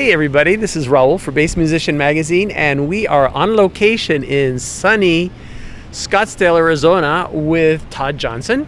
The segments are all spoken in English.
Hey everybody, this is Raul for Bass Musician Magazine, and we are on location in sunny Scottsdale, Arizona with Todd Johnson.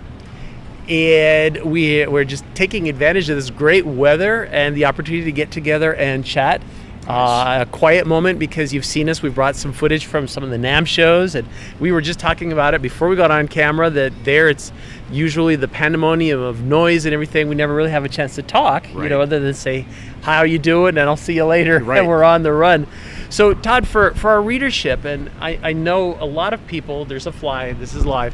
And we're just taking advantage of this great weather and the opportunity to get together and chat. A quiet moment because you've seen us. We brought some footage from some of the NAMM shows, and we were just talking about it before we got on camera that there it's usually the pandemonium of noise and everything. We never really have a chance to talk, other than say, how you doing, and I'll see you later, and we're on the run. So Todd, for our readership, and I know a lot of people, there's a fly, this is live,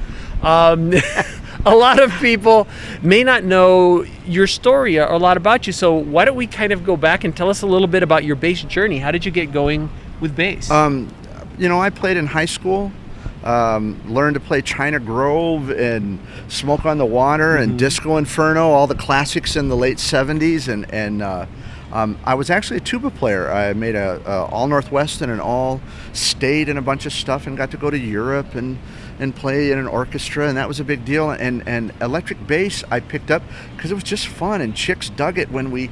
a lot of people may not know your story or a lot about you, so why don't we kind of go back and tell us a little bit about your bass journey. How did you get going with bass? I played in high school, learned to play China Grove and Smoke on the Water and Disco Inferno, all the classics in the late 70s, and I was actually a tuba player. I made a all Northwestern and all state and a bunch of stuff, and got to go to Europe and play in an orchestra, and that was a big deal. And electric bass I picked up because it was just fun, and chicks dug it when we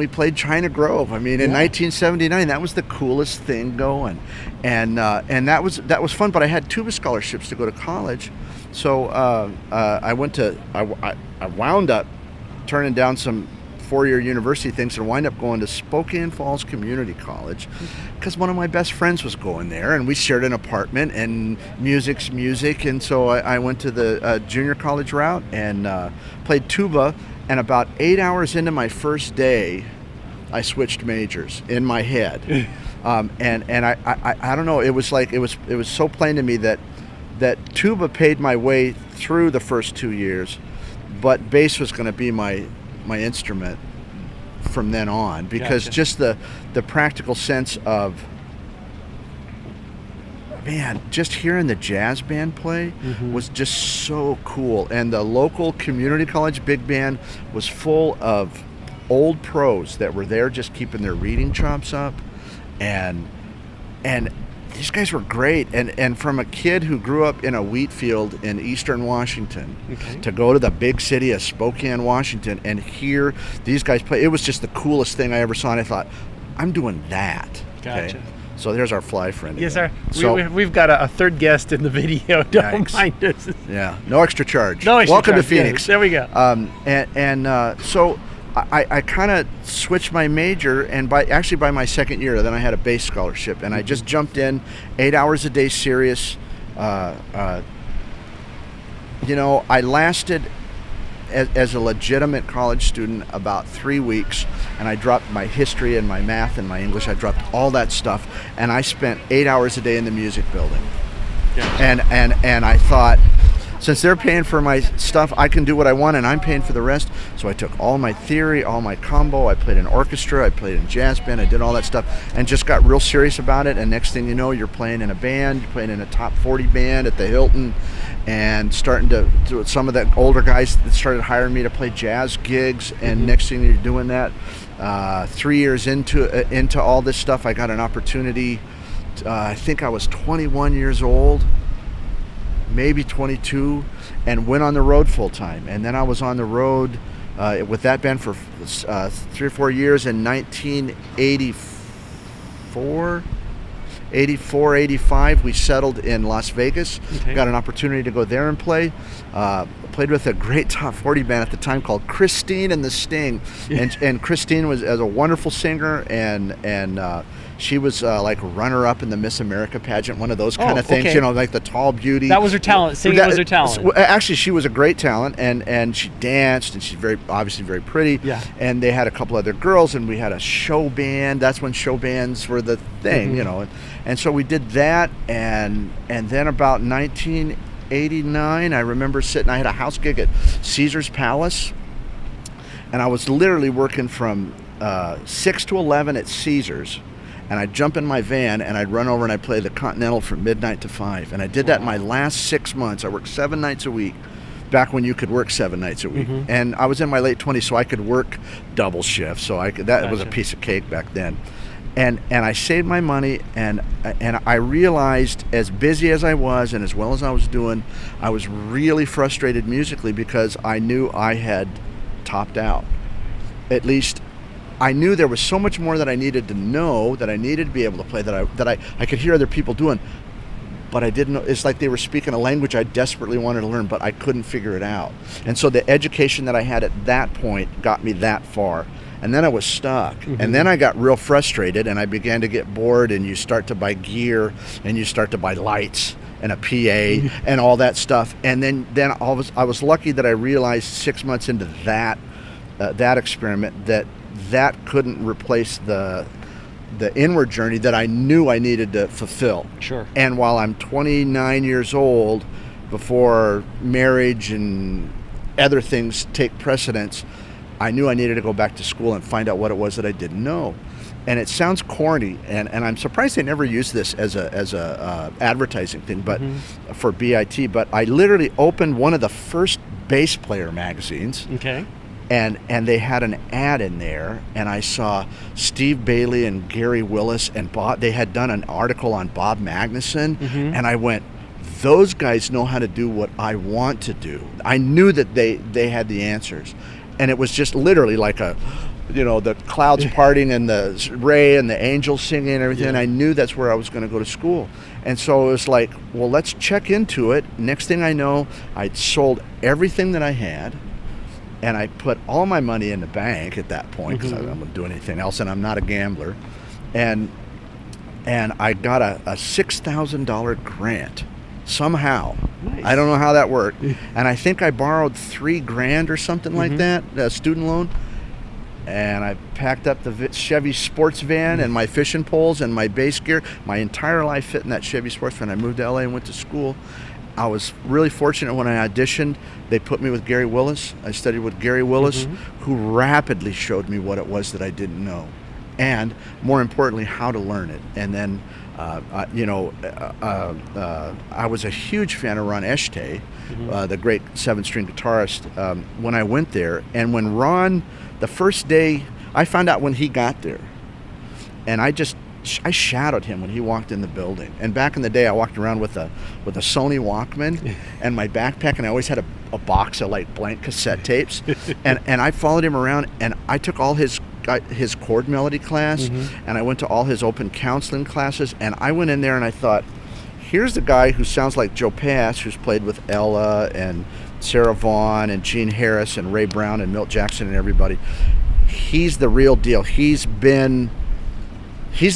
played China Grove. I mean, in 1979, that was the coolest thing going, and that was fun. But I had tuba scholarships to go to college, so I wound up turning down some four-year university things and wind up going to Spokane Falls Community College because one of my best friends was going there, and we shared an apartment, and music's music, and so I went to the junior college route and played tuba, and about 8 hours into my first day I switched majors in my head. And I don't know, it was so plain to me that tuba paid my way through the first 2 years, but bass was going to be my instrument from then on, because just the practical sense of, man, just hearing the jazz band play was just so cool. And the local community college big band was full of old pros that were there just keeping their reading chops up, and these guys were great, and from a kid who grew up in a wheat field in eastern Washington to go to the big city of Spokane, Washington, and hear these guys play, it was just the coolest thing I ever saw, and I thought, I'm doing that. Gotcha. Okay? So there's our fly friend again. Yes, sir. So, we've got a third guest in the video. Don't mind us. Yeah, no extra charge. No extra Welcome charge. to Phoenix. Yeah, there we go. So I kind of switched my major, and by my second year, then I had a bass scholarship, and I just jumped in, 8 hours a day serious. I lasted as a legitimate college student about 3 weeks, and I dropped my history and my math and my English. I dropped all that stuff, and I spent 8 hours a day in the music building. And I thought, since they're paying for my stuff, I can do what I want, and I'm paying for the rest. So I took all my theory, all my combo. I played in orchestra, I played in jazz band, I did all that stuff, and just got real serious about it. And next thing you know, you're playing in a band, you're playing in a top 40 band at the Hilton, and starting to do some of the older guys that started hiring me to play jazz gigs. And next thing you're doing that, 3 years into all this stuff, I got an opportunity. I think I was 21 years old, maybe 22, and went on the road full time. And then I was on the road with that band for 3 or 4 years. In 1984, 85, we settled in Las Vegas. Got an opportunity to go there and play. Played with a great top 40 band at the time called Christine and the Sting. And Christine was a wonderful singer, and she was like runner-up in the Miss America pageant, one of those kind of things, like the tall beauty. That was her talent. Singing was her talent. Actually, she was a great talent, and she danced, and she's obviously very pretty. Yeah. And they had a couple other girls, and we had a show band. That's when show bands were the thing, And so we did that, and then about 1989, I remember I had a house gig at Caesar's Palace, and I was literally working from 6 to 11 at Caesar's. And I'd jump in my van, and I'd run over and I'd play the Continental from midnight to 5. And I did that in my last 6 months. I worked 7 nights a week, back when you could work 7 nights a week. And I was in my late 20s, so I could work double shifts. So that was a piece of cake back then. And I saved my money, and I realized, as busy as I was and as well as I was doing, I was really frustrated musically because I knew I had topped out. At least I knew there was so much more that I needed to know, that I needed to be able to play, that I could hear other people doing, but I didn't know. It's like they were speaking a language I desperately wanted to learn, but I couldn't figure it out. And so the education that I had at that point got me that far. And then I was stuck. Mm-hmm. And then I got real frustrated, and I began to get bored, and you start to buy gear, and you start to buy lights and a PA and all that stuff. And then I was lucky that I realized 6 months into that experiment that couldn't replace the inward journey that I knew I needed to fulfill. Sure. And while I'm 29 years old, before marriage and other things take precedence, I knew I needed to go back to school and find out what it was that I didn't know. And it sounds corny, and I'm surprised they never used this as a advertising thing, but for BIT. But I literally opened one of the first bass player magazines. Okay. And they had an ad in there, and I saw Steve Bailey and Gary Willis and Bob. They had done an article on Bob Magnuson, and I went, those guys know how to do what I want to do. I knew that they had the answers. And it was just literally like the clouds parting and the Ray and the angels singing and everything. Yeah. And I knew that's where I was going to go to school. And so it was like, well, let's check into it. Next thing I know, I'd sold everything that I had, and I put all my money in the bank at that point, because I wasn't doing anything else, and I'm not a gambler. And I got a $6,000 grant. Somehow. Nice. I don't know how that worked. And I think I borrowed $3,000 or something like that, a student loan. And I packed up the Chevy sports van and my fishing poles and my bass gear. My entire life fit in that Chevy sports van. I moved to LA and went to school. I was really fortunate when I auditioned. They put me with Gary Willis. I studied with Gary Willis, who rapidly showed me what it was that I didn't know. And more importantly, how to learn it. And then I was a huge fan of Ron Eshtay, the great 7-string guitarist, when I went there. And when Ron, the first day, I found out when he got there. And I shadowed him when he walked in the building. And back in the day, I walked around with a Sony Walkman and my backpack, and I always had a box of like blank cassette tapes. and I followed him around, and I took all his chord melody class, and I went to all his open counseling classes, and I went in there and I thought, here's the guy who sounds like Joe Pass, who's played with Ella and Sarah Vaughan and Gene Harris and Ray Brown and Milt Jackson and everybody. He's the real deal. He's the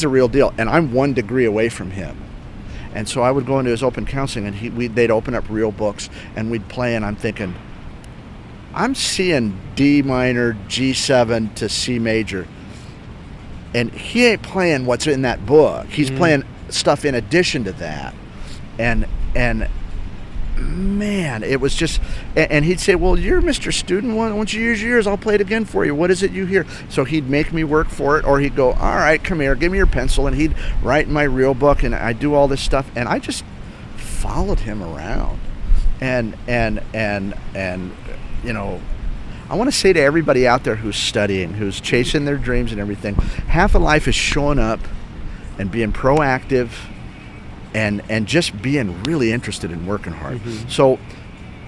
real deal, and I'm 1 degree away from him. And so I would go into his open counseling, and they'd open up real books, and we'd play, and I'm thinking, I'm seeing D minor, G7 to C major, and he ain't playing what's in that book. He's playing stuff in addition to that, and man, it was just. And he'd say, "Well, you're Mr. Student. Once you use yours, I'll play it again for you. What is it you hear?" So he'd make me work for it, or he'd go, "All right, come here, give me your pencil," and he'd write in my real book, and I'd do all this stuff, and I just followed him around, and I want to say to everybody out there who's studying, who's chasing their dreams and everything, half of life is showing up and being proactive and just being really interested in working hard. So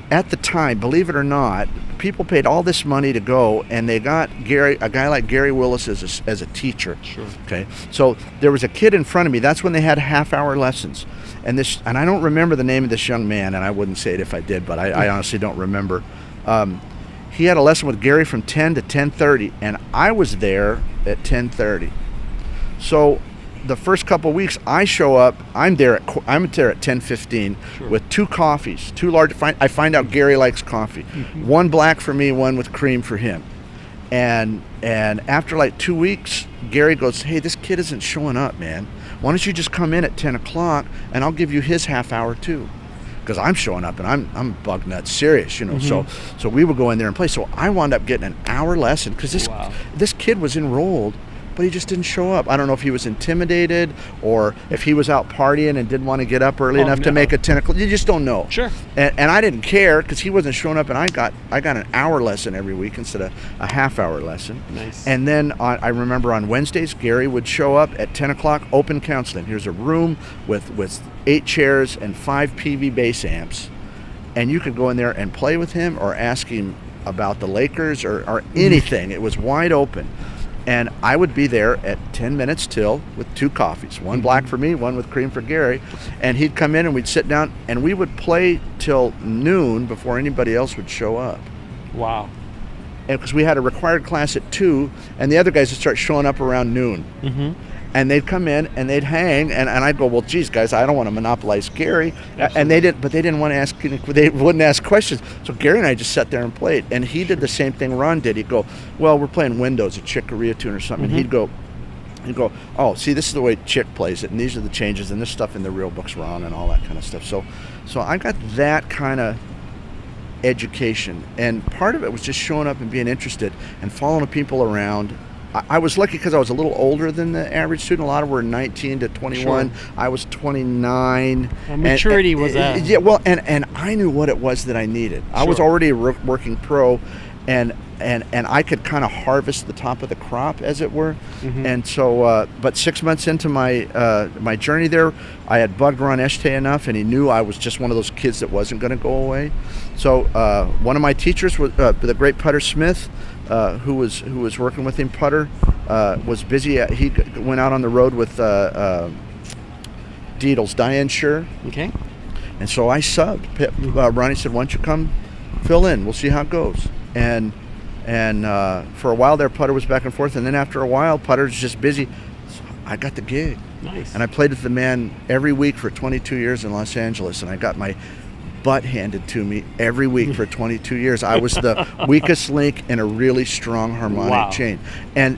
at the time, believe it or not, people paid all this money to go, and they got a guy like Gary Willis as a teacher. Sure. Okay. So there was a kid in front of me. That's when they had half-hour lessons. And I don't remember the name of this young man, and I wouldn't say it if I did, but I honestly don't remember. He had a lesson with Gary from 10 to 10:30, and I was there at 10:30. So the first couple of weeks, I show up. I'm there at 10:15 with 2 coffees, 2 large. I find out Gary likes coffee, 1 black for me, 1 with cream for him. And after like 2 weeks, Gary goes, "Hey, this kid isn't showing up, man. Why don't you just come in at 10 o'clock and I'll give you his half hour too?" Because I'm showing up and I'm bug nuts serious, So we would go in there and play. So I wound up getting an hour lesson because this kid was enrolled, but he just didn't show up. I don't know if he was intimidated or if he was out partying and didn't want to get up early enough to make a 10 o'clock. You just don't know. Sure. And I didn't care because he wasn't showing up, and I got an hour lesson every week instead of a half-hour lesson. Nice. And then I remember on Wednesdays, Gary would show up at 10 o'clock, open counseling. Here's a room with 8 chairs and 5 PV bass amps, and you could go in there and play with him or ask him about the Lakers or anything. It was wide open. And I would be there at 10 minutes till with 2 coffees, one black for me, one with cream for Gary. And he'd come in and we'd sit down and we would play till noon before anybody else would show up. Wow. And because we had a required class at 2, and the other guys would start showing up around noon. And they'd come in and they'd hang, and I'd go, well, geez, guys, I don't want to monopolize Gary. Absolutely. And they didn't, but they didn't want to ask, they wouldn't ask questions. So Gary and I just sat there and played. And he did the same thing Ron did. He'd go, well, we're playing Windows, a Chick Corea tune or something. And he'd go, oh, see, this is the way Chick plays it, and these are the changes, and this stuff in the real book's wrong, and all that kind of stuff. So I got that kind of education, and part of it was just showing up and being interested and following people around. I was lucky because I was a little older than the average student. A lot of them were 19 to 21. Sure. I was 29. Well, maturity was that. Yeah, well, and I knew what it was that I needed. Sure. I was already a working pro, and I could kind of harvest the top of the crop, as it were. And so, but 6 months into my journey there, I had bugged Ron Eshtay enough, and he knew I was just one of those kids that wasn't going to go away. So one of my teachers was the great Putter Smith, who was working with him. Putter was busy. He went out on the road with Deedles, Diane Scher. Okay. And so I subbed. Ronnie said, why don't you come fill in? We'll see how it goes. And for a while there, Putter was back and forth. And then after a while, Putter's just busy. So I got the gig. Nice. And I played with the man every week for 22 years in Los Angeles. And I got my butt handed to me every week for 22 years. I was the weakest link in a really strong harmonic chain. And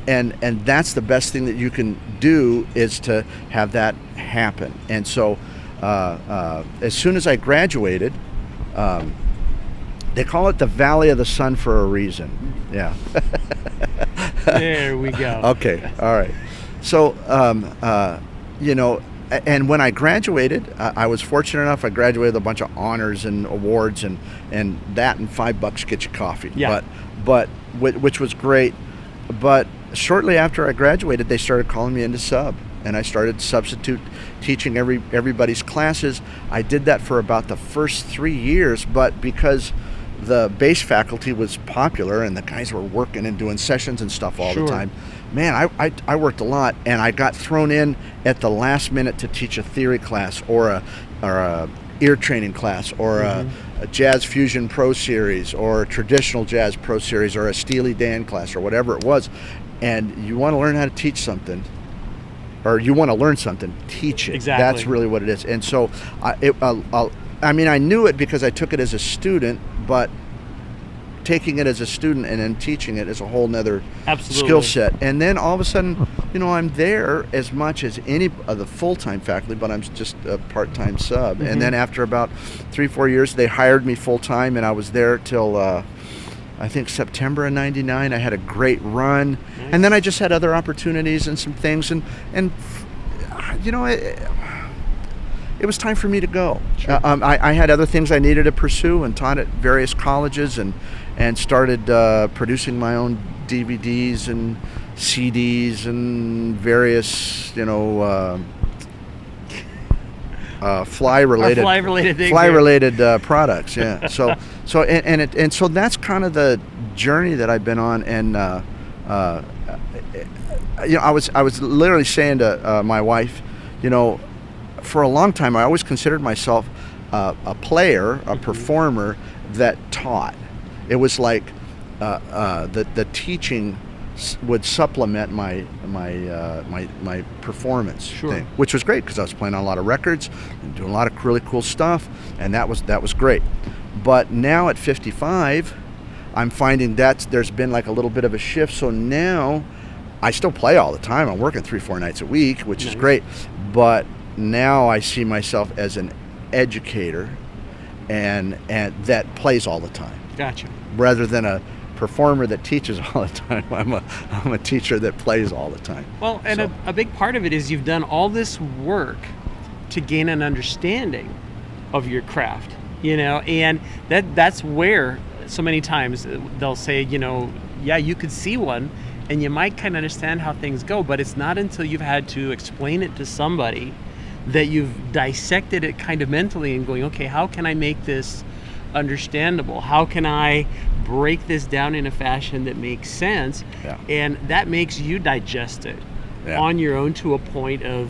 that's the best thing that you can do, is to have that happen. And so as soon as I graduated, they call it the Valley of the Sun for a reason. Yeah. There we go. Okay. All right. So, and when I graduated, I was fortunate enough. I graduated with a bunch of honors and awards, and that and $5 get you coffee. Yeah. But which was great. But shortly after I graduated, they started calling me into sub, and I started substitute teaching everybody's classes. I did that for about the first 3 years, but because the bass faculty was popular and the guys were working and doing sessions and stuff all the time, man, I worked a lot, and I got thrown in at the last minute to teach a theory class or a ear training class or a jazz fusion pro series or a traditional jazz pro series or a Steely Dan class or whatever it was. And you want to learn how to teach something, or you want to learn something, teach it. Exactly. That's really what it is. And so I knew it because I took it as a student, but taking it as a student and then teaching it is a whole nother skill set. And then all of a sudden, I'm there as much as any of the full-time faculty, but I'm just a part-time sub. And then after about 3-4 years, they hired me full-time, and I was there till I think September of '99. I had a great run. Nice. And then I just had other opportunities and some things, and it was time for me to go. Sure. I had other things I needed to pursue, and taught at various colleges, and started producing my own DVDs and CDs and various, fly-related products. Yeah. So that's kind of the journey that I've been on, and I was literally saying to my wife, for a long time, I always considered myself a player, a performer that taught. It was like the teaching would supplement my performance thing, which was great because I was playing on a lot of records and doing a lot of really cool stuff, and that was great. But now at 55, I'm finding that there's been like a little bit of a shift. So now I still play all the time. I'm working 3-4 nights a week, which is great, but now I see myself as an educator and that plays all the time. Gotcha. Rather than a performer that teaches all the time, I'm a teacher that plays all the time. Well, and a big part of it is you've done all this work to gain an understanding of your craft, and that's where so many times they'll say, yeah, you could see one and you might kind of understand how things go, but it's not until you've had to explain it to somebody that you've dissected it kind of mentally and going, okay, how can I make this understandable? How can I break this down in a fashion that makes sense? Yeah. And that makes you digest it on your own to a point of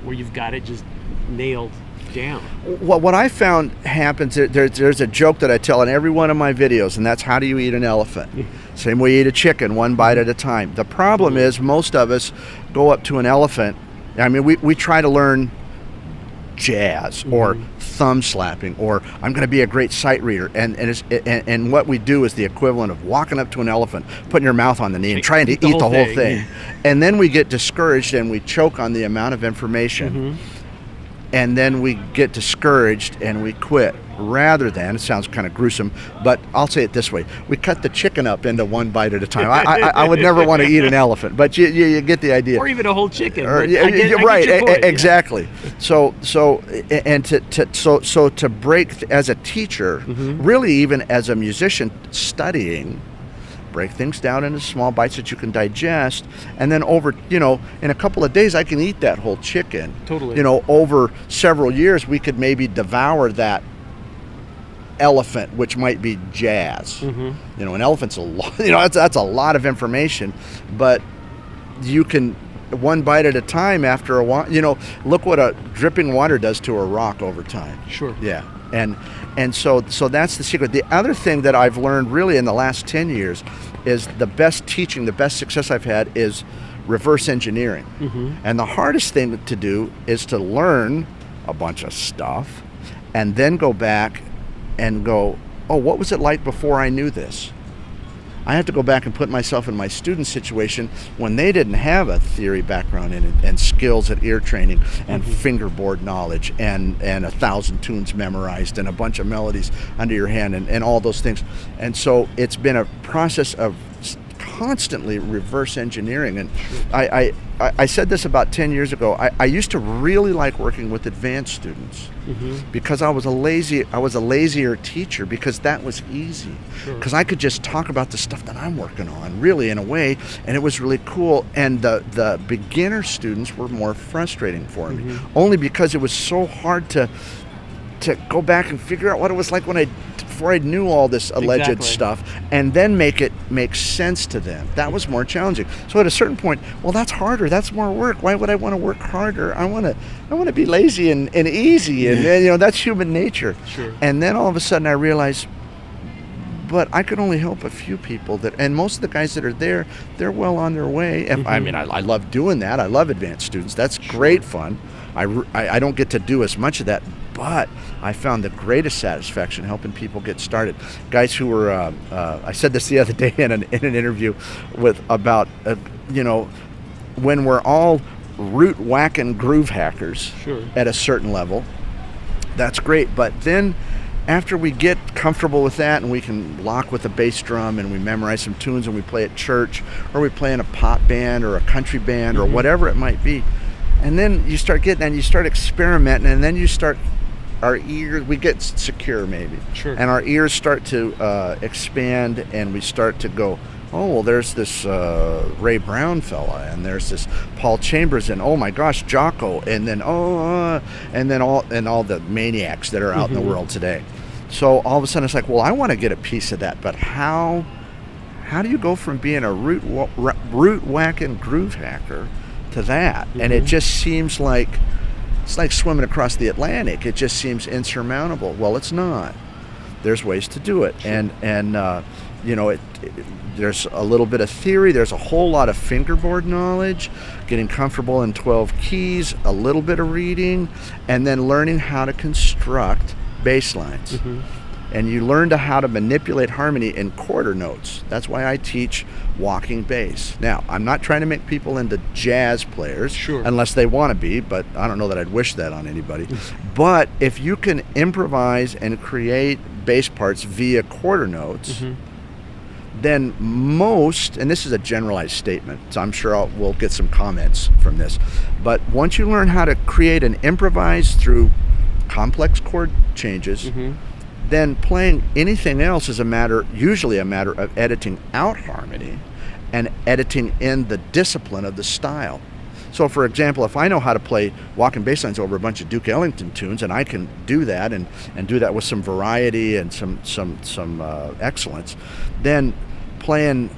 where you've got it just nailed down. What I found happens, there's a joke that I tell in every one of my videos, and that's how do you eat an elephant? Same way you eat a chicken, one bite at a time. The problem is most of us go up to an elephant. I mean, we try to learn jazz or thumb slapping, or I'm going to be a great sight reader, and what we do is the equivalent of walking up to an elephant, putting your mouth on the knee and trying to eat the whole thing. And then we get discouraged and we choke on the amount of information. And then we get discouraged and we quit, rather than, it sounds kind of gruesome, but I'll say it this way, we cut the chicken up into one bite at a time. I would never want to eat an elephant, but you get the idea. Or even a whole chicken. Right, exactly. So to break, as a teacher, really even as a musician studying, break things down into small bites that you can digest, and then over, in a couple of days I can eat that whole chicken. Totally. Over several years we could maybe devour that elephant, which might be jazz. An elephant's a lot, that's a lot of information, but you can, one bite at a time, after a while, look what a dripping water does to a rock over time. Sure. Yeah. And so that's the secret. The other thing that I've learned really in the last 10 years is the best teaching, the best success I've had is reverse engineering. And the hardest thing to do is to learn a bunch of stuff and then go back and go, oh, what was it like before I knew this? I have to go back and put myself in my student situation when they didn't have a theory background in it, and skills at ear training and fingerboard knowledge and 1,000 tunes memorized and a bunch of melodies under your hand and all those things. And so it's been a process of constantly reverse engineering. And I said this about 10 years ago. I used to really like working with advanced students because I was a lazier teacher, because that was easy. Because I could just talk about the stuff that I'm working on, really, in a way, and it was really cool. And the beginner students were more frustrating for me, only because it was so hard to go back and figure out what it was like before I knew all this alleged stuff, and then make it make sense to them. That was more challenging. So at a certain point, well, that's harder. That's more work. Why would I want to work harder? I want to be lazy and easy, and that's human nature. Sure. And then all of a sudden I realized, but I could only help a few people, and most of the guys that are there, they're well on their way. I mean, I love doing that. I love advanced students. That's great fun. I don't get to do as much of that, but I found the greatest satisfaction helping people get started. Guys who were, I said this the other day in an interview about when we're all root whacking groove hackers at a certain level, that's great. But then after we get comfortable with that and we can lock with a bass drum and we memorize some tunes and we play at church, or we play in a pop band or a country band or whatever it might be, and then you start experimenting, and then our ears, we get secure maybe. Sure. And our ears start to expand, and we start to go, oh, well, there's this Ray Brown fella, and there's this Paul Chambers, and oh my gosh, Jocko, and then all the maniacs that are out in the world today. So all of a sudden it's like, well, I want to get a piece of that, but how do you go from being a root whacking groove hacker to that? And it just seems like it's like swimming across the Atlantic. It just seems insurmountable. Well, it's not. There's ways to do it. Sure. And there's a little bit of theory. There's a whole lot of fingerboard knowledge, getting comfortable in 12 keys, a little bit of reading, and then learning how to construct bass lines. And you learn how to manipulate harmony in quarter notes. That's why I teach walking bass. Now, I'm not trying to make people into jazz players, unless they want to be, but I don't know that I'd wish that on anybody. But if you can improvise and create bass parts via quarter notes, then most, and this is a generalized statement, so I'm sure we'll get some comments from this, but once you learn how to create and improvise through complex chord changes, then playing anything else is usually a matter of editing out harmony and editing in the discipline of the style. So for example, if I know how to play walking bass lines over a bunch of Duke Ellington tunes, and I can do that and do that with some variety and some excellence, then playing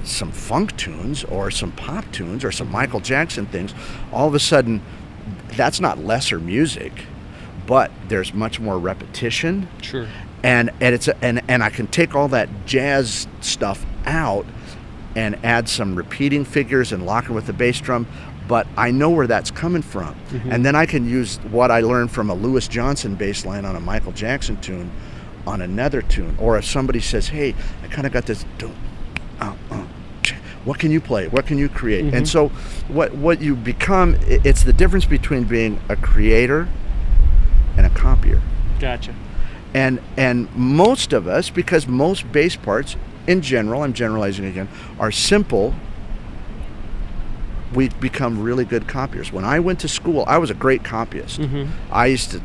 some funk tunes or some pop tunes or some Michael Jackson things, all of a sudden that's not lesser music, but there's much more repetition. Sure. And I can take all that jazz stuff out and add some repeating figures and lock it with the bass drum, but I know where that's coming from. Mm-hmm. And then I can use what I learned from a Louis Johnson bass line on a Michael Jackson tune on another tune. Or if somebody says, hey, I kind of got this, what can you play? What can you create? Mm-hmm. And so what you become, it's the difference between being a creator and a copier. Gotcha. And most of us, because most bass parts, in general, I'm generalizing again, are simple, we become really good copiers. When I went to school, I was a great copyist. Mm-hmm. I used to,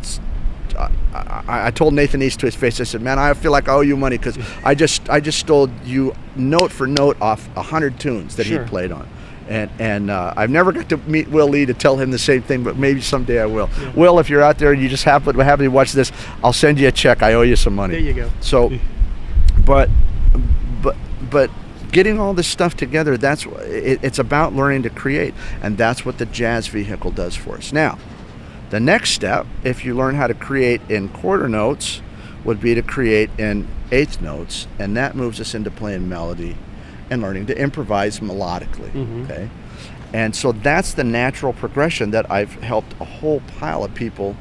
I told Nathan East to his face, I said, man, I feel like I owe you money because I just stole you note for note off 100 tunes that Sure. he played on. And I've never got to meet Will Lee to tell him the same thing, but maybe someday I will. Yeah. Will, if you're out there and you just happen to watch this, I'll send you a check. I owe you some money. There you go. So, but getting all this stuff together, it's about learning to create, and that's what the jazz vehicle does for us. Now, the next step, if you learn how to create in quarter notes, would be to create in eighth notes, and that moves us into playing melody and learning to improvise melodically. Mm-hmm. Okay, and so that's the natural progression that I've helped a whole pile of people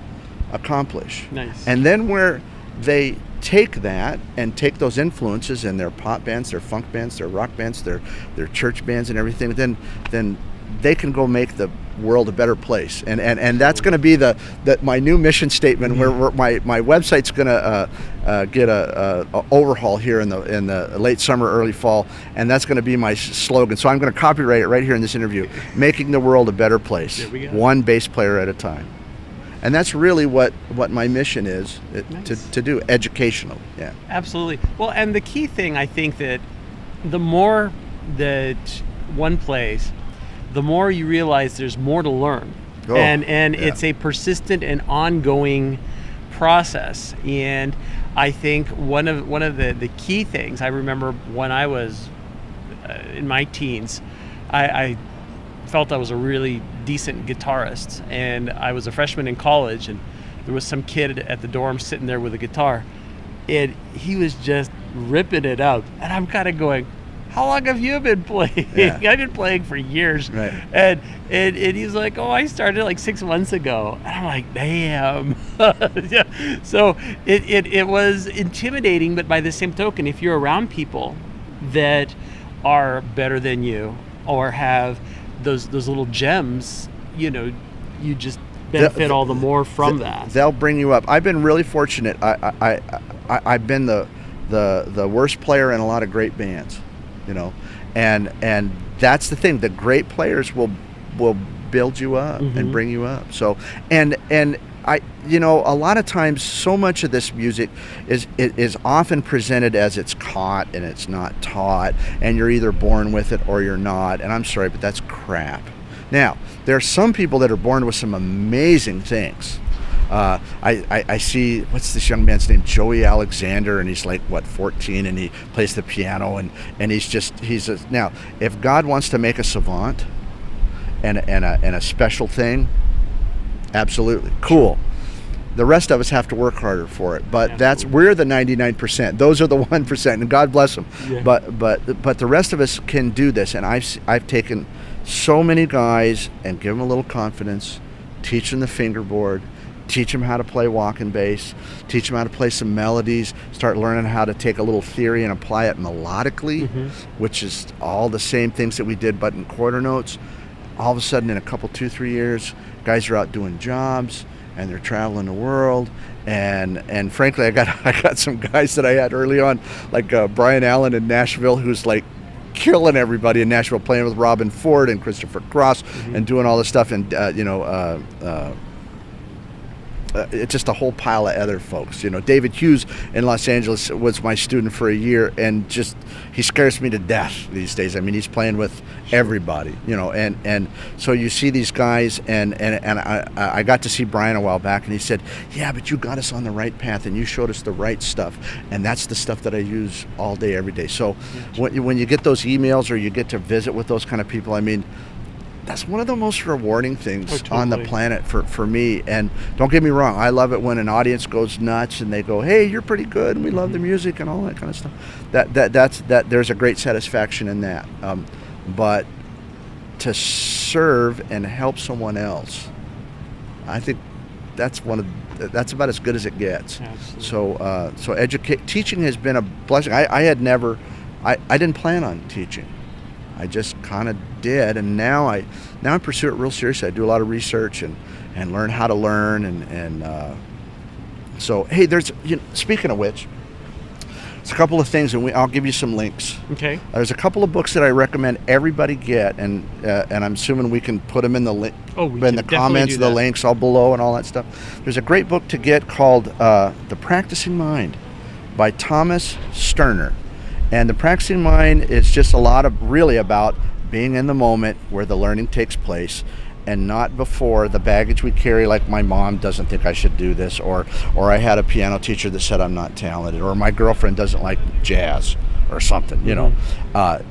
accomplish. Nice. And then where they take that and take those influences in their pop bands, their funk bands, their rock bands, their church bands and everything, then they can go make the world a better place. And that's going to be my new mission statement, where my website's going to get a overhaul here in the late summer, early fall, and that's going to be my slogan. So I'm going to copyright it right here in this interview: making the world a better place, There we go. one bass player at a time. And that's really what my mission is, Nice. to do, educational. Yeah. Absolutely. Well, and the key thing, I think, that the more that one plays, the more you realize there's more to learn. Oh, and yeah. it's a persistent and ongoing process. And I think one of the key things, I remember when I was in my teens, I felt I was a really decent guitarist, and I was a freshman in college, and there was some kid at the dorm sitting there with a guitar, and he was just ripping it out, and I'm kind of going, how long have you been playing? Yeah. I've been playing for years. Right. And he's like, oh, I started like 6 months ago. And I'm like, damn. Yeah. So it was intimidating, but by the same token, if you're around people that are better than you or have those little gems, you just benefit all the more from that. They'll bring you up. I've been really fortunate. I've been the worst player in a lot of great bands, and that's the thing. The great players will build you up Mm-hmm. and bring you up. So and I, a lot of times, so much of this music is often presented as it's caught and it's not taught, and you're either born with it or you're not. And I'm sorry, but that's crap. Now, there are some people that are born with some amazing things. I see, what's this young man's name? Joey Alexander, and he's like, 14, and he plays the piano, and now, if God wants to make a savant and a special thing, absolutely cool. The rest of us have to work harder for it, but we're the 99%. Those are the 1%, and God bless them. Yeah. But the rest of us can do this, and I've taken so many guys and give them a little confidence, teach them the fingerboard, teach them how to play walking bass, teach them how to play some melodies, start learning how to take a little theory and apply it melodically, Mm-hmm. which is all the same things that we did but in quarter notes. All of a sudden, in a couple, 2-3 years, guys are out doing jobs and they're traveling the world. And frankly, I got some guys that I had early on, like Brian Allen in Nashville, who's like killing everybody in Nashville, playing with Robin Ford and Christopher Cross, mm-hmm. and doing all this stuff. And it's just a whole pile of other folks. David Hughes in Los Angeles was my student for a year, and just he scares me to death these days. I mean, he's playing with everybody, and so you see these guys, and I got to see Brian a while back, and he said, yeah, but you got us on the right path, and you showed us the right stuff, and that's the stuff that I use all day, every day. So when you get those emails or you get to visit with those kind of people, I mean, that's one of the most rewarding things on the planet for me. And don't get me wrong, I love it when an audience goes nuts and they go, hey, you're pretty good, and we love the music and all that kind of stuff. That's there's a great satisfaction in that. But to serve and help someone else, I think that's about as good as it gets. Absolutely. So teaching has been a blessing. I didn't plan on teaching. I just kind of did, and now I pursue it real seriously. I do a lot of research and learn how to learn, and so hey, speaking of which, it's a couple of things, and I'll give you some links. Okay. There's a couple of books that I recommend everybody get, and I'm assuming we can put them in the in the comments, the links all below, and all that stuff. There's a great book to get called The Practicing Mind by Thomas Sterner. And The Practicing Mind is just really about being in the moment where the learning takes place, and not before the baggage we carry, like my mom doesn't think I should do this, or I had a piano teacher that said I'm not talented, or my girlfriend doesn't like jazz or something,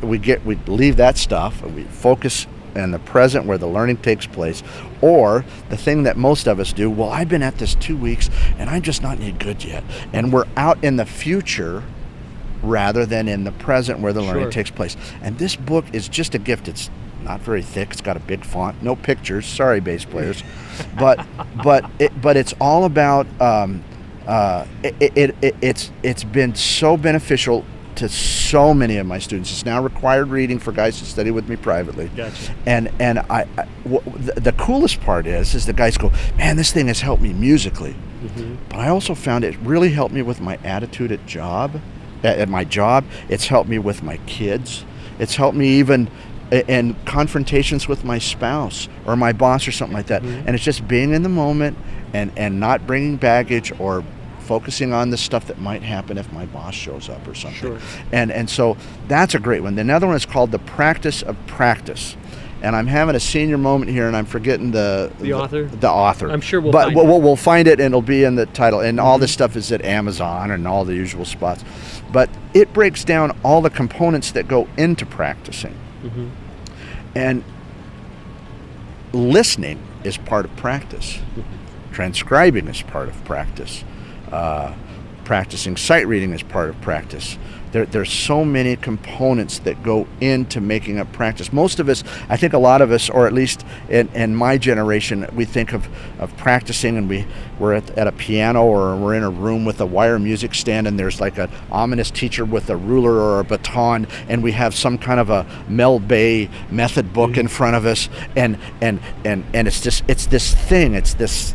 we leave that stuff and we focus in the present where the learning takes place. Or the thing that most of us do, well, I've been at this 2 weeks and I'm just not any good yet, and we're out in the future rather than in the present where the learning takes place. And this book is just a gift. It's not very thick. It's got a big font, no pictures. Sorry, bass players, but it's all about. It's been so beneficial to so many of my students. It's now required reading for guys to study with me privately. Gotcha. And the coolest part is the guys go, man, this thing has helped me musically. Mm-hmm. But I also found it really helped me with my attitude at my job. It's helped me with my kids. It's helped me even in confrontations with my spouse or my boss or something like that. Mm-hmm. And it's just being in the moment and not bringing baggage or focusing on the stuff that might happen if my boss shows up or something. Sure. And so that's a great one. Another one is called The Practice of Practice. And I'm having a senior moment here, and I'm forgetting the author. The author. I'm sure we'll find it, and it'll be in the title. And all this stuff is at Amazon and all the usual spots. But it breaks down all the components that go into practicing. Mm-hmm. And listening is part of practice. Mm-hmm. Transcribing is part of practice. Practicing sight reading is part of practice. There's so many components that go into making a practice. Most of us, I think a lot of us, or at least in my generation, we think of practicing and we're at a piano, or we're in a room with a wire music stand, and there's like an ominous teacher with a ruler or a baton, and we have some kind of a Mel Bay method book in front of us, and it's this thing, it's this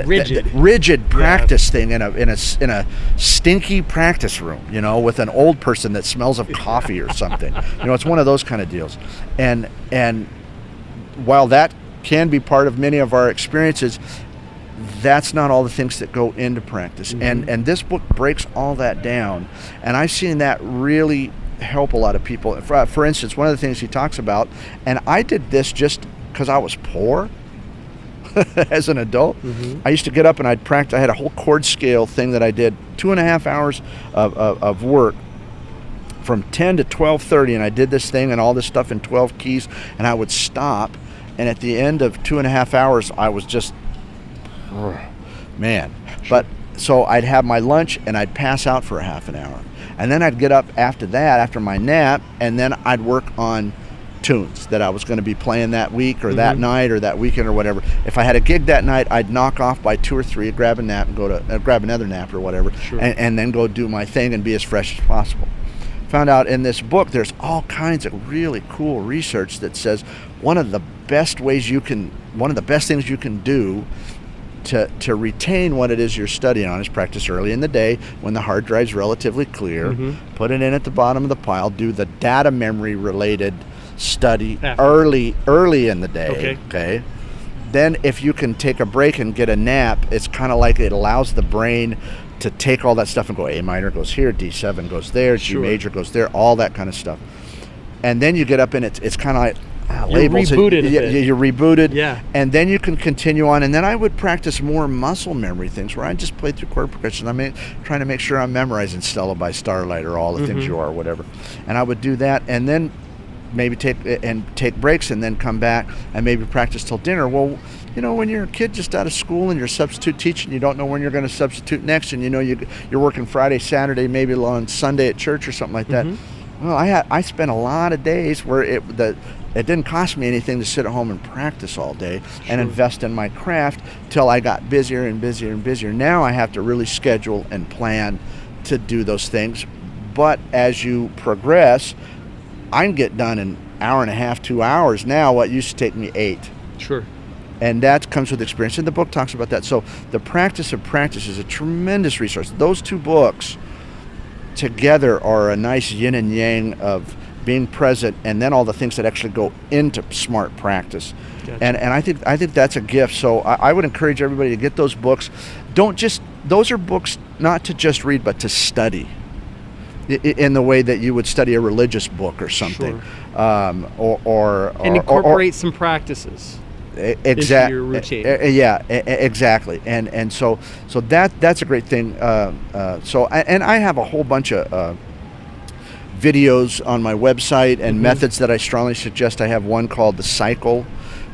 rigid practice thing in a stinky practice room, with an old person that smells of coffee or something. It's one of those kind of deals. And while that can be part of many of our experiences, that's not all the things that go into practice. Mm-hmm. And this book breaks all that down. And I've seen that really help a lot of people. For instance, one of the things he talks about, and I did this just because I was poor. As an adult, mm-hmm. I used to get up and I'd practice. I had a whole chord scale thing that I did 2.5 hours of work from 10 to 12:30, and I did this thing and all this stuff in 12 keys, and I would stop, and at the end of 2.5 hours, I was just, man. But so I'd have my lunch and I'd pass out for a half an hour, and then I'd get up after that, after my nap, and then I'd work on tunes that I was going to be playing that week or that night or that weekend or whatever. If I had a gig that night, I'd knock off by 2 or 3, grab a nap and go to grab another nap or whatever, sure. and then go do my thing and be as fresh as possible. Found out in this book there's all kinds of really cool research that says one of the best things you can do to retain what it is you're studying on is practice early in the day when the hard drive's relatively clear. Mm-hmm. Put it in at the bottom of the pile. Do the data memory related study early in the day. Okay. then if you can take a break and get a nap, it's kind of like it allows the brain to take all that stuff and go, A minor goes here, D7 goes there, G major goes there, all that kind of stuff. And then you get up and it's kind of like labels. You're rebooted. You're rebooted. Yeah. And then you can continue on. And then I would practice more muscle memory things where I just play through chord progressions. I'm trying to make sure I'm memorizing Stella by Starlight or All the Things You Are, or whatever. And I would do that and then maybe take breaks and then come back and maybe practice till dinner. Well, you know, when you're a kid just out of school and you're substitute teaching, you don't know when you're going to substitute next, and you know you're working Friday, Saturday, maybe on Sunday at church or something like that. Well, I spent a lot of days where it didn't cost me anything to sit at home and practice all day and invest in my craft till I got busier and busier and busier. Now I have to really schedule and plan to do those things. But as you progress, I can get done in an hour and a half, 2 hours now, what used to take me 8. Sure. And that comes with experience. And the book talks about that. So the practice of practice is a tremendous resource. Those two books together are a nice yin and yang of being present and then all the things that actually go into smart practice. Gotcha. And I think that's a gift. So I would encourage everybody to get those books. Those are books not to just read, but to study in the way that you would study a religious book or something. Sure. And incorporate some practices. Into your routine. Exactly. And so that's a great thing. And I have a whole bunch of videos on my website and methods that I strongly suggest. I have one called The Cycle,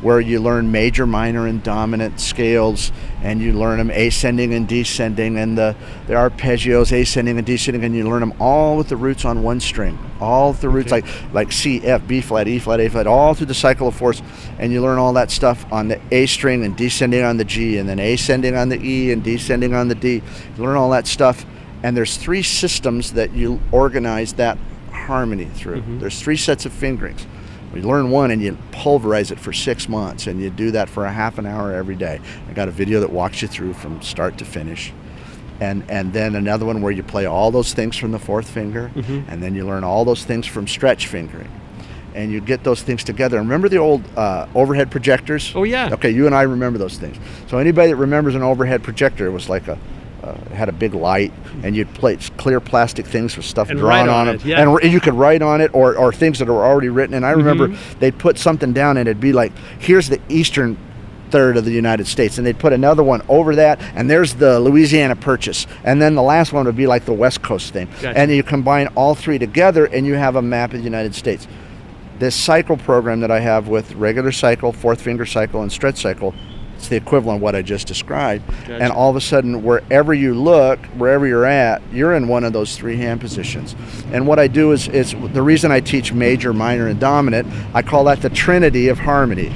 where you learn major, minor, and dominant scales, and you learn them ascending and descending, and the arpeggios, ascending and descending, and you learn them all with the roots on one string, all the roots like C, F, B flat, E flat, A flat, all through the cycle of fourths, and you learn all that stuff on the A string and descending on the G, and then ascending on the E and descending on the D. You learn all that stuff, and there's 3 systems that you organize that harmony through. There's 3 sets of fingerings. You learn one and you pulverize it for 6 months, and you do that for a half an hour every day. I got a video that walks you through from start to finish. And then another one where you play all those things from the 4th finger, and then you learn all those things from stretch fingering. And you get those things together. Remember the old overhead projectors? Oh, yeah. Okay, you and I remember those things. So anybody that remembers an overhead projector, it was like had a big light, and you'd place clear plastic things with stuff drawn on it, and you could write on it, or things that are already written. And I remember they'd put something down, and it'd be like, here's the eastern third of the United States, and they'd put another one over that, and there's the Louisiana Purchase, and then the last one would be like the West Coast thing. Gotcha. And you combine all 3 together, and you have a map of the United States. This cycle program that I have with regular cycle, 4th finger cycle, and stretch cycle, it's the equivalent of what I just described. Gotcha. And all of a sudden, wherever you look, wherever you're at, you're in one of those 3 hand positions. And what I do is the reason I teach major, minor, and dominant, I call that the Trinity of harmony.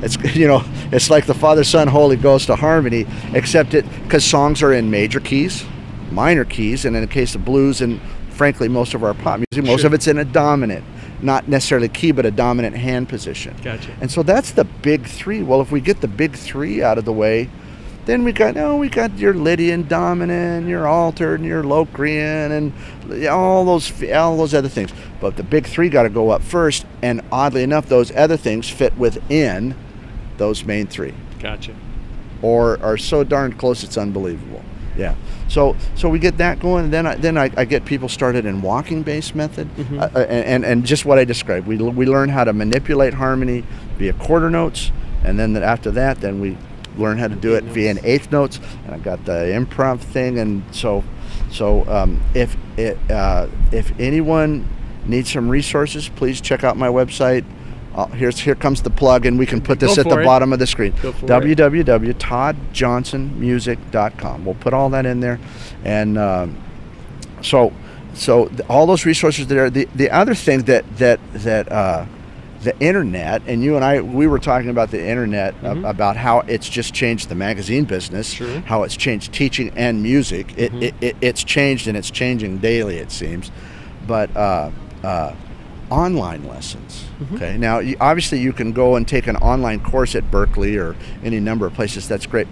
It's like the Father, Son, Holy Ghost of harmony, except because songs are in major keys, minor keys, and in the case of blues and frankly most of our pop music, most of it's in a dominant, not necessarily key, but a dominant hand position. Gotcha. And so that's the big 3. Well, if we get the big 3 out of the way, then we got your Lydian dominant, your altered, and your Locrian, and all those other things. But the big 3 got to go up first, and oddly enough, those other things fit within those main 3. Gotcha. Or are so darn close it's unbelievable. Yeah. So we get that going, and then I get people started in walking-based method, and just what I described. We learn how to manipulate harmony via quarter notes, and then after that, then we learn how to do it via an 1/8 notes, and I got the improv thing, and so if anyone needs some resources, please check out my website. Here comes the plug, and we can put this at the bottom of the screen. www.toddjohnsonmusic.com. We'll put all that in there, and so all those resources there. The other thing that the internet, and you and I, we were talking about the internet, about how it's just changed the magazine business, how it's changed teaching and music. It's changed, and it's changing daily, it seems, but. Online lessons. Okay. Now, obviously, you can go and take an online course at Berkeley or any number of places. That's great,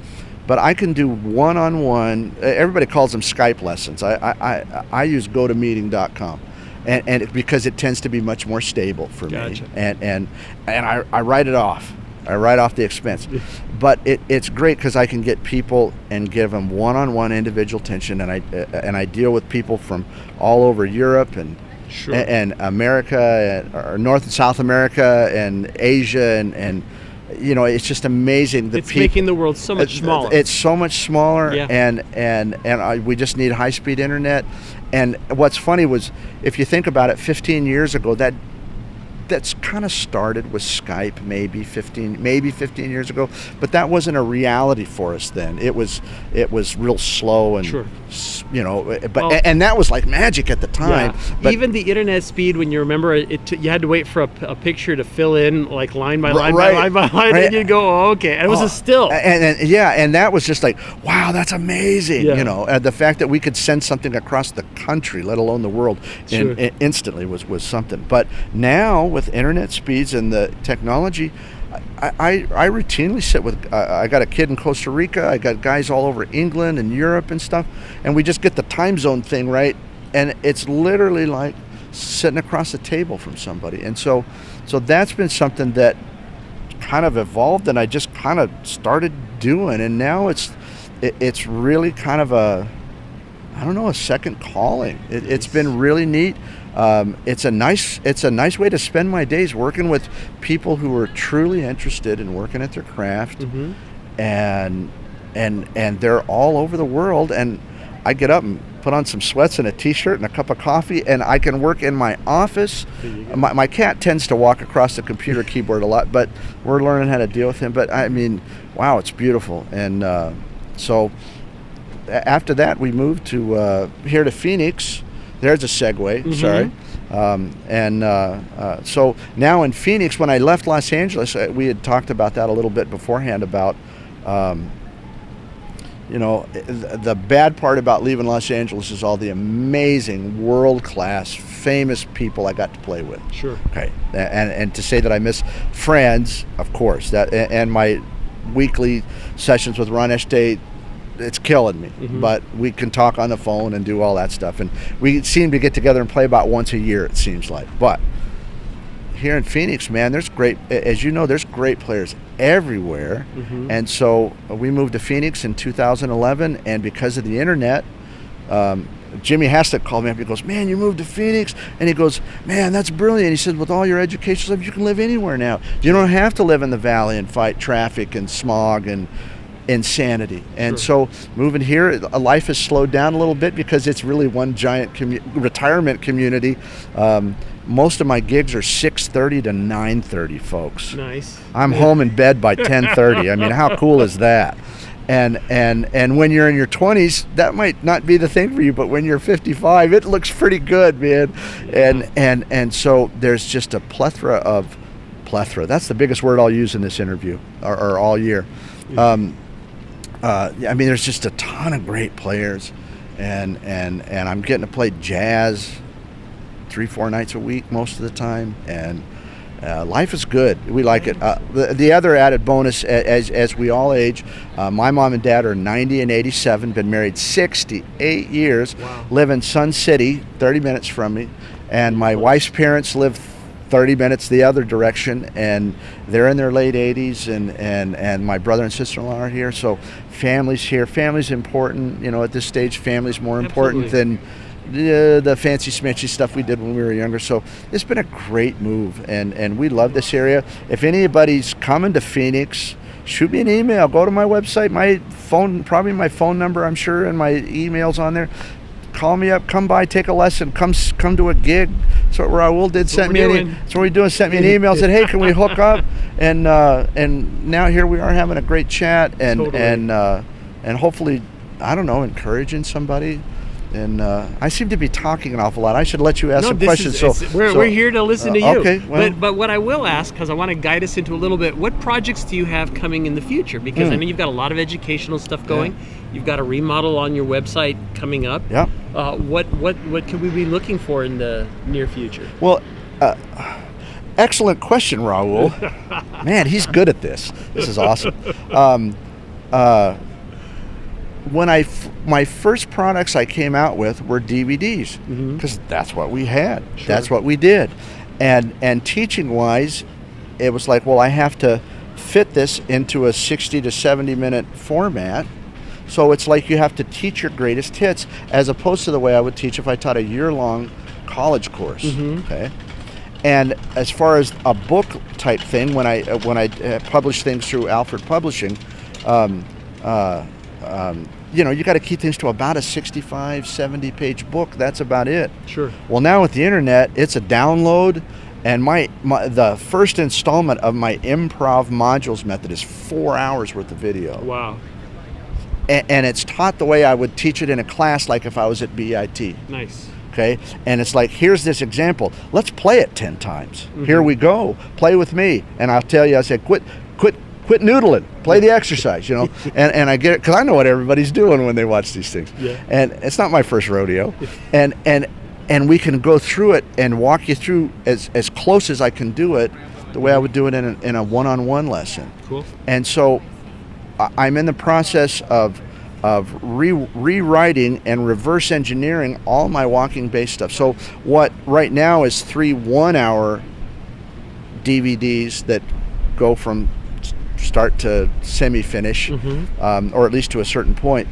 but I can do one-on-one. Everybody calls them Skype lessons. I use GoToMeeting.com, and because it tends to be much more stable for me. And I write it off. I write off the expense. But it's great because I can get people and give them one-on-one individual attention, and I deal with people from all over Europe and America, or North and South America and Asia, and it's just amazing. It's making the world so much smaller. It's so much smaller, and we just need high-speed internet. And what's funny was, if you think about it, 15 years ago, that's kind of started with Skype, maybe 15 years ago, but that wasn't a reality for us then. It was real slow, and and that was like magic at the time. Yeah. But even the internet speed, when you remember you had to wait for a picture to fill in, like line by line by line by line, and you go, oh, okay, and it was a still. And that was just like, wow, that's amazing. Yeah. The fact that we could send something across the country, let alone the world, instantly was something. But now, with internet speeds and the technology, I routinely sit with, I got a kid in Costa Rica, I got guys all over England and Europe and stuff, and we just get the time zone thing right, and it's literally like sitting across the table from somebody. And so that's been something that kind of evolved, and I just kind of started doing, and now it's really kind of a second calling. It's been really neat. It's a nice way to spend my days, working with people who are truly interested in working at their craft, and they're all over the world. And I get up and put on some sweats and a t-shirt and a cup of coffee, and I can work in my office. My cat tends to walk across the computer keyboard a lot, but we're learning how to deal with him. But I mean, wow, it's beautiful. And so after that, we moved to here to Phoenix. There's a segue, sorry. So now in Phoenix, when I left Los Angeles, we had talked about that a little bit beforehand about, the bad part about leaving Los Angeles is all the amazing, world-class, famous people I got to play with. Sure. Okay. And to say that I miss friends, of course, and my weekly sessions with Ron Estate, it's killing me, but we can talk on the phone and do all that stuff, and we seem to get together and play about once a year, it seems like. But here in Phoenix, man, there's great players everywhere. And so we moved to Phoenix in 2011, and because of the internet, Jimmy Haslett called me up. He goes, man, you moved to Phoenix? And he goes, man, that's brilliant. He said, with all your education stuff, you can live anywhere now. You don't have to live in the valley and fight traffic and smog and insanity. And so moving here, life has slowed down a little bit because it's really one giant retirement community. Most of my gigs are 6:30 to 9:30, folks. Nice. I'm home in bed by 10:30. I mean, how cool is that? And when you're in your 20s, that might not be the thing for you, but when you're 55, it looks pretty good, man. And so there's just a plethora. That's the biggest word I'll use in this interview or all year. There's just a ton of great players, and I'm getting to play jazz 3-4 nights a week most of the time, and life is good. We like it. The other added bonus, as we all age, my mom and dad are 90 and 87, been married 68 years, live in Sun City, 30 minutes from me, and my wife's parents live 30 minutes the other direction, and they're in their late 80s, and my brother and sister-in-law are here. So family's here. Family's important. At this stage, family's more important than the fancy smitchy stuff we did when we were younger. So it's been a great move, and we love this area. If anybody's coming to Phoenix, shoot me an email. Go to my website, my phone, probably my phone number, I'm sure, and my email's on there. Call me up, come by, take a lesson, come to a gig. That's what Raul did. Sent me an email, said, hey, can we hook up? And now here we are having a great chat, and hopefully, I don't know, encouraging somebody. And I seem to be talking an awful lot. I should let you ask some questions. We're here to listen to you. Okay, well, but what I will ask, because I want to guide us into a little bit, what projects do you have coming in the future? Because I know you've got a lot of educational stuff going. Yeah. You've got a remodel on your website coming up. Yeah. What could we be looking for in the near future? Well, excellent question, Raul. Man, he's good at this. This is awesome. When my first products I came out with were DVDs, because that's what we had. Sure. That's what we did. And teaching wise, it was like, well, I have to fit this into a 60 to 70 minute format. So it's like you have to teach your greatest hits, as opposed to the way I would teach if I taught a year-long college course. Okay. And as far as a book type thing, when I publish things through Alfred Publishing, you got to keep things to about a 65, 70 page book. That's about it. Sure. Well, now with the internet, it's a download, and the first installment of my improv modules method is 4 hours worth of video. Wow. And it's taught the way I would teach it in a class, like if I was at BIT. Nice. Okay, and it's like, here's this example. Let's play it 10 times. Here we go. Play with me, and I'll tell you. I say, quit noodling. Play the exercise. And I get it because I know what everybody's doing when they watch these things. Yeah. And it's not my first rodeo. and we can go through it and walk you through as close as I can do it, the way I would do it in a one-on-one lesson. Cool. And so I'm in the process of rewriting and reverse engineering all my walking-based stuff. So what right now is 3 1-hour DVDs that go from start to semi-finish, or at least to a certain point,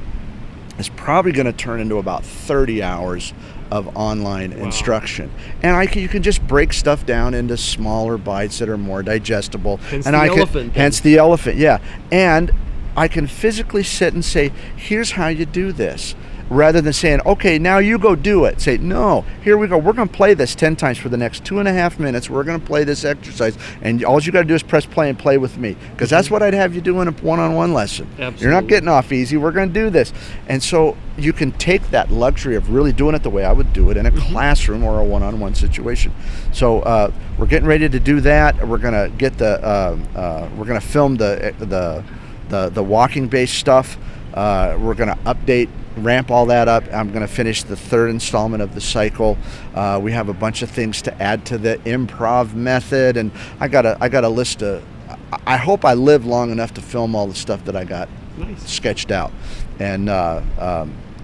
is probably going to turn into about 30 hours of online instruction. And you can just break stuff down into smaller bites that are more digestible. Hence the elephant. Yeah. And I can physically sit and say, here's how you do this, rather than saying, okay, now you go do it. Say, no, here we go. We're going to play this 10 times for the next 2.5 minutes. We're going to play this exercise, and all you got to do is press play and play with me, because that's what I'd have you do in a one-on-one lesson. Absolutely. You're not getting off easy. We're going to do this. And so you can take that luxury of really doing it the way I would do it in a classroom or a one-on-one situation. So we're getting ready to do that. We're going to get we're going to film the walking based stuff. We're going to ramp all that up. I'm going to finish the 3rd installment of the cycle. We have a bunch of things to add to the improv method, and I got a list of. I hope I live long enough to film all the stuff that I got sketched out. And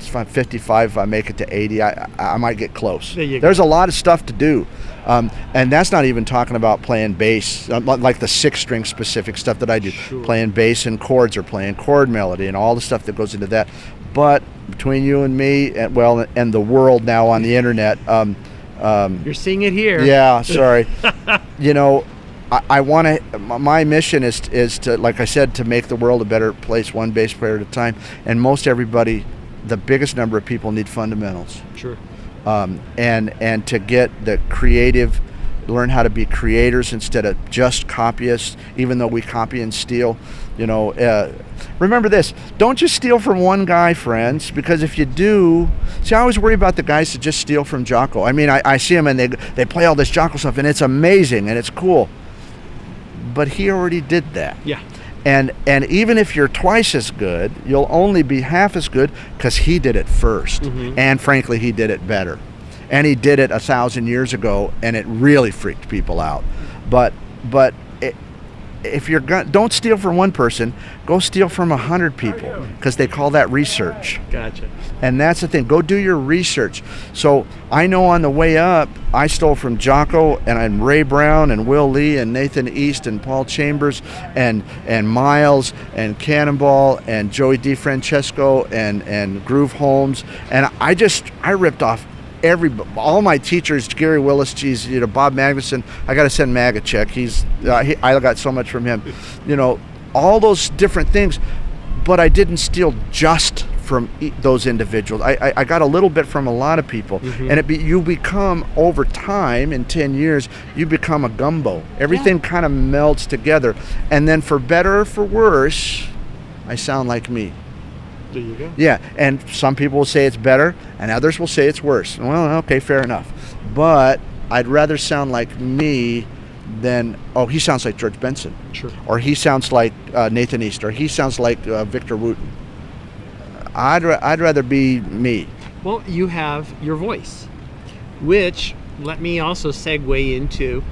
if I'm 55, if I make it to 80, I might get close. There's a lot of stuff to do. And that's not even talking about playing bass, like the 6-string specific stuff that I do. Sure. Playing bass and chords, or playing chord melody, and all the stuff that goes into that. But between you and me, and the world now on the internet, you're seeing it here. Yeah, sorry. I want to. My mission is to, like I said, to make the world a better place, one bass player at a time. And most everybody, the biggest number of people, need fundamentals. Sure. And to get the creative, learn how to be creators instead of just copyists, even though we copy and steal. Remember this, don't just steal from one guy, friends, because if you do, I always worry about the guys that just steal from Jocko. I mean, I see them and they play all this Jocko stuff, and it's amazing and it's cool. But he already did that. Yeah. And even if you're twice as good, you'll only be half as good because he did it first. And frankly, he did it better. And he did it 1,000 years ago, and it really freaked people out. But if you're don't steal from one person, go steal from 100 people, because they call that research. Gotcha. And that's the thing. Go do your research. So I know on the way up, I stole from Jocko and Ray Brown and Will Lee and Nathan East and Paul Chambers and Miles and Cannonball and Joey DeFrancesco and Groove Holmes. And I ripped off all my teachers, Gary Willis, Bob Magnuson. I got to send Mag a check. I got so much from him. All those different things. But I didn't steal just from those individuals. I got a little bit from a lot of people. And you become, over time, in 10 years, you become a gumbo. Everything kind of melds together. And then for better or for worse, I sound like me. There you go. Yeah, and some people will say it's better, and others will say it's worse. Well, okay, fair enough. But I'd rather sound like me than, he sounds like George Benson. Sure. Or he sounds like Nathan East, or he sounds like Victor Wooten. I'd rather be me. Well, you have your voice, which, let me also segue into,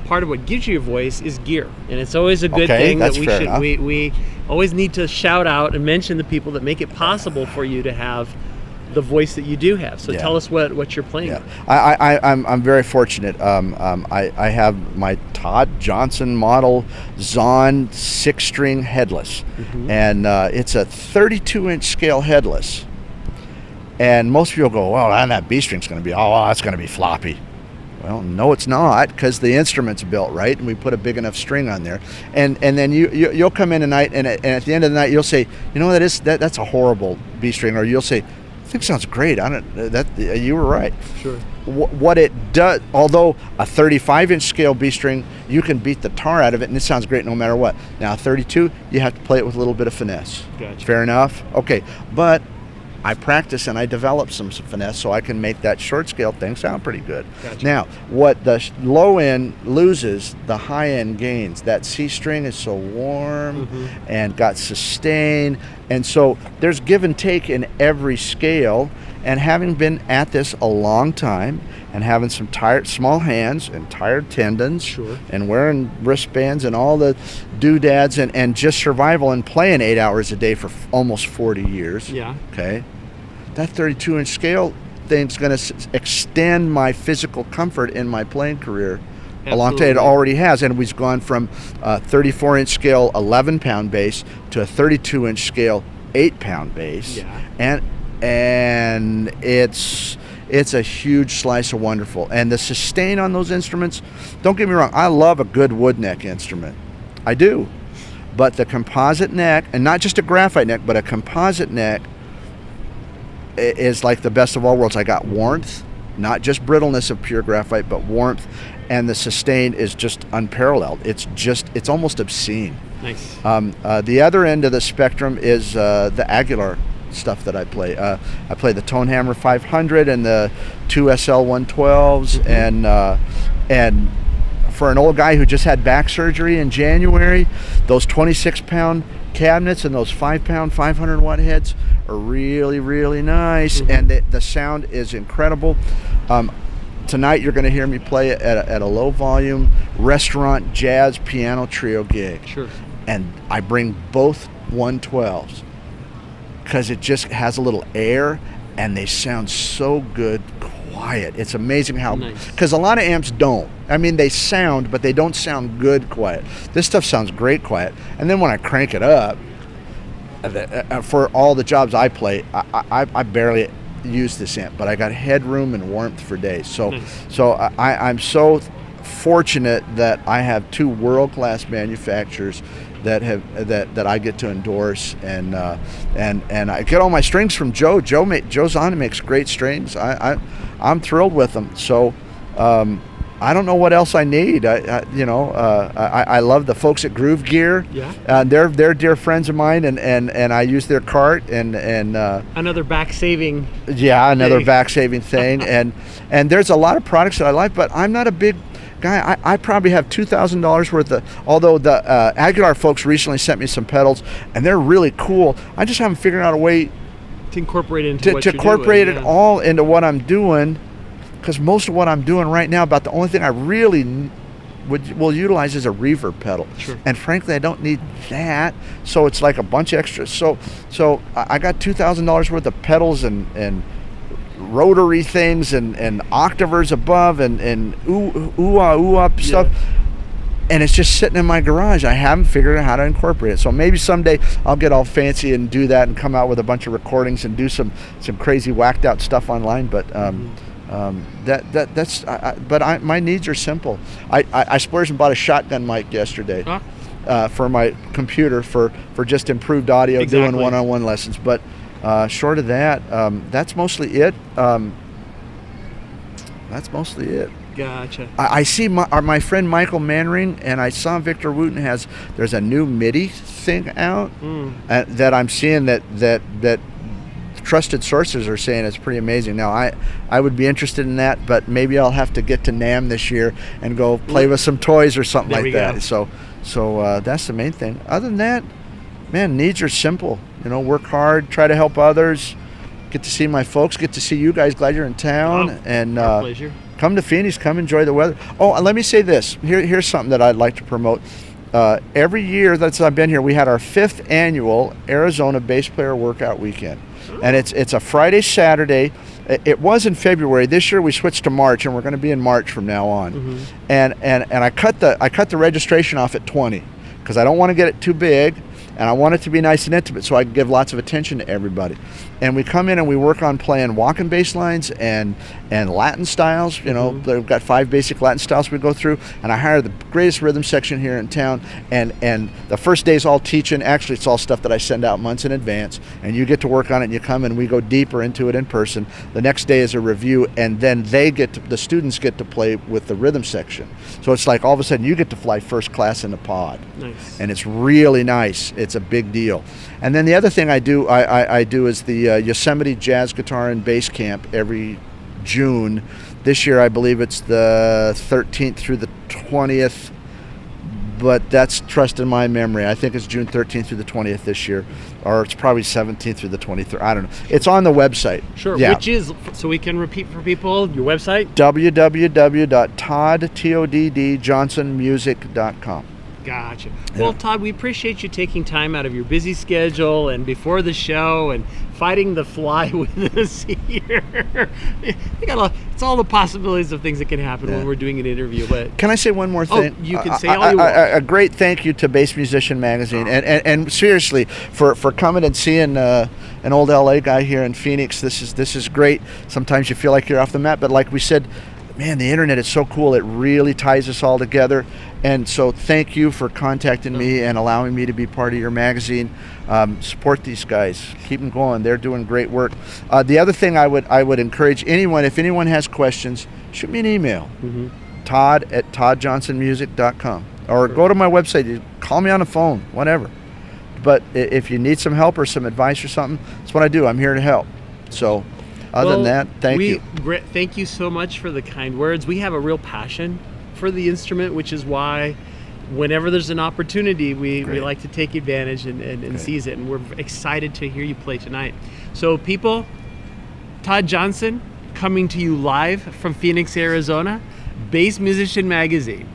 part of what gives you a voice is gear. And it's always a good thing that we always need to shout out and mention the people that make it possible for you to have the voice that you do have. So Yeah. tell us what you're playing. Yeah, I'm very fortunate. I have my Todd Johnson model Zahn 6-string headless, and it's a 32-inch scale headless. And most people go, well, and that B string's going to be, that's going to be floppy. Well, no, it's not, because the instrument's built right, and we put a big enough string on there. And then you'll come in tonight, and at the end of the night, you'll say, you know, that's a horrible B string, or you'll say, I think it sounds great. You were right. Sure. What it does, although a 35-inch scale B string, you can beat the tar out of it, and it sounds great no matter what. Now, 32, you have to play it with a little bit of finesse. Gotcha. Fair enough? Okay, but I practice and I develop some finesse so I can make that short scale thing sound pretty good. Gotcha. Now, what the low end loses, the high end gains. That C string is so warm and got sustain, and so there's give and take in every scale. And having been at this a long time and having some tired small hands and tired tendons, sure, and wearing wristbands and all the doodads and just survival and playing 8 hours a day for almost 40 years. Yeah. Okay. That 32-inch scale thing's going to extend my physical comfort in my playing career. Absolutely. A long time. It already has, and we've gone from a 34-inch scale 11-pound bass to a 32-inch scale 8-pound bass. Yeah. And it's a huge slice of wonderful. And the sustain on those instruments, don't get me wrong, I love a good wood neck instrument. I do. But the composite neck, and not just a graphite neck, but a composite neck, is like the best of all worlds. I got warmth, not just brittleness of pure graphite, but warmth, and the sustain is just unparalleled. It's almost obscene. Nice. The other end of the spectrum is the Aguilar stuff that I play. I play the Tonehammer 500 and the 2SL 112s, and for an old guy who just had back surgery in January, those 26-pound cabinets and those 5-pound 500-watt heads are really, really nice, and the sound is incredible. Tonight you're going to hear me play at a low volume restaurant jazz piano trio gig. Sure. And I bring both 112s because it just has a little air and they sound so good quiet. It's amazing how, because a lot of amps don't. I mean, they sound, but they don't sound good quiet. This stuff sounds great quiet. And then when I crank it up, for all the jobs I play, I barely use this amp, but I got headroom and warmth for days. So I'm so fortunate that I have two world-class manufacturers that I get to endorse, and I get all my strings from Joe. Joe's on and makes great strings. I'm thrilled with them. So I don't know what else I need. I love the folks at Groove Gear. Yeah. They're dear friends of mine, and I use their cart and another back saving. Yeah, another back saving thing, and there's a lot of products that I like, but I'm not a big guy. I probably have $2,000 worth of, although the Aguilar folks recently sent me some pedals and they're really cool. I just haven't figured out a way to incorporate it into it all into what I'm doing, because most of what I'm doing right now, about the only thing I really will utilize is a reverb pedal. Sure. And frankly, I don't need that, so it's like a bunch of extras. So I got $2,000 worth of pedals and rotary things and octavers above and ooh-ah stuff, and it's just sitting in my garage. I haven't figured out how to incorporate it, so maybe someday I'll get all fancy and do that and come out with a bunch of recordings and do some crazy whacked out stuff online, but my needs are simple. I splurged and bought a shotgun mic yesterday for my computer for just improved audio, doing one-on-one lessons, but short of that, that's mostly it. Gotcha. I see my friend Michael Manring, and I saw Victor Wooten there's a new MIDI thing out that I'm seeing that trusted sources are saying it's pretty amazing. Now I would be interested in that, but maybe I'll have to get to NAMM this year and go play with some toys or something like that. So that's the main thing. Other than that, man, needs are simple. Work hard, try to help others, get to see my folks, get to see you guys. Glad you're in town, and pleasure. Come to Phoenix, come enjoy the weather. Oh, let me say this. Here's something that I'd like to promote. Every year that I've been here, we had our 5th annual Arizona Bass Player Workout Weekend. and it's a Friday, Saturday. It was in February. This year we switched to March, and we're going to be in March from now on. And I cut the registration off at 20 because I don't want to get it too big, and I want it to be nice and intimate so I can give lots of attention to everybody. And we come in and we work on playing walking bass lines and Latin styles. You know, they've got 5 basic Latin styles we go through, and I hire the greatest rhythm section here in town. And the first day's all teaching. Actually, it's all stuff that I send out months in advance, and you get to work on it. And you come and we go deeper into it in person. The next day is a review, and then the students get to play with the rhythm section. So it's like all of a sudden you get to fly first class in the pod. Nice. And it's really nice. It's a big deal. And then the other thing I do is the Yosemite Jazz Guitar and Bass Camp every June. This year I believe it's the 13th through the 20th, but that's trust in my memory. I think it's June 13th through the 20th this year, or it's probably 17th through the 23rd. I don't know. It's on the website. Sure. Yeah. Which is, so we can repeat for people, your website? www.toddjohnsonmusic.com. Gotcha. Well, Todd, we appreciate you taking time out of your busy schedule and before the show and fighting the fly with us here. It's all the possibilities of things that can happen when we're doing an interview. But can I say one more thing? Oh, you can say all you want. A great thank you to Bass Musician Magazine, and seriously for coming and seeing an old LA guy here in Phoenix. This is great. Sometimes you feel like you're off the map, but like we said, man, the internet is so cool. It really ties us all together. And so thank you for contacting me and allowing me to be part of your magazine. Support these guys. Keep them going. They're doing great work. The other thing I would encourage anyone, if anyone has questions, shoot me an email. Todd@toddjohnsonmusic.com. Or go to my website. Call me on the phone, whatever. But if you need some help or some advice or something, that's what I do. I'm here to help. So other than that, thank you. Thank you so much for the kind words. We have a real passion for the instrument, which is why whenever there's an opportunity, we like to take advantage and seize it. And we're excited to hear you play tonight. So people, Todd Johnson coming to you live from Phoenix, Arizona, Bass Musician Magazine.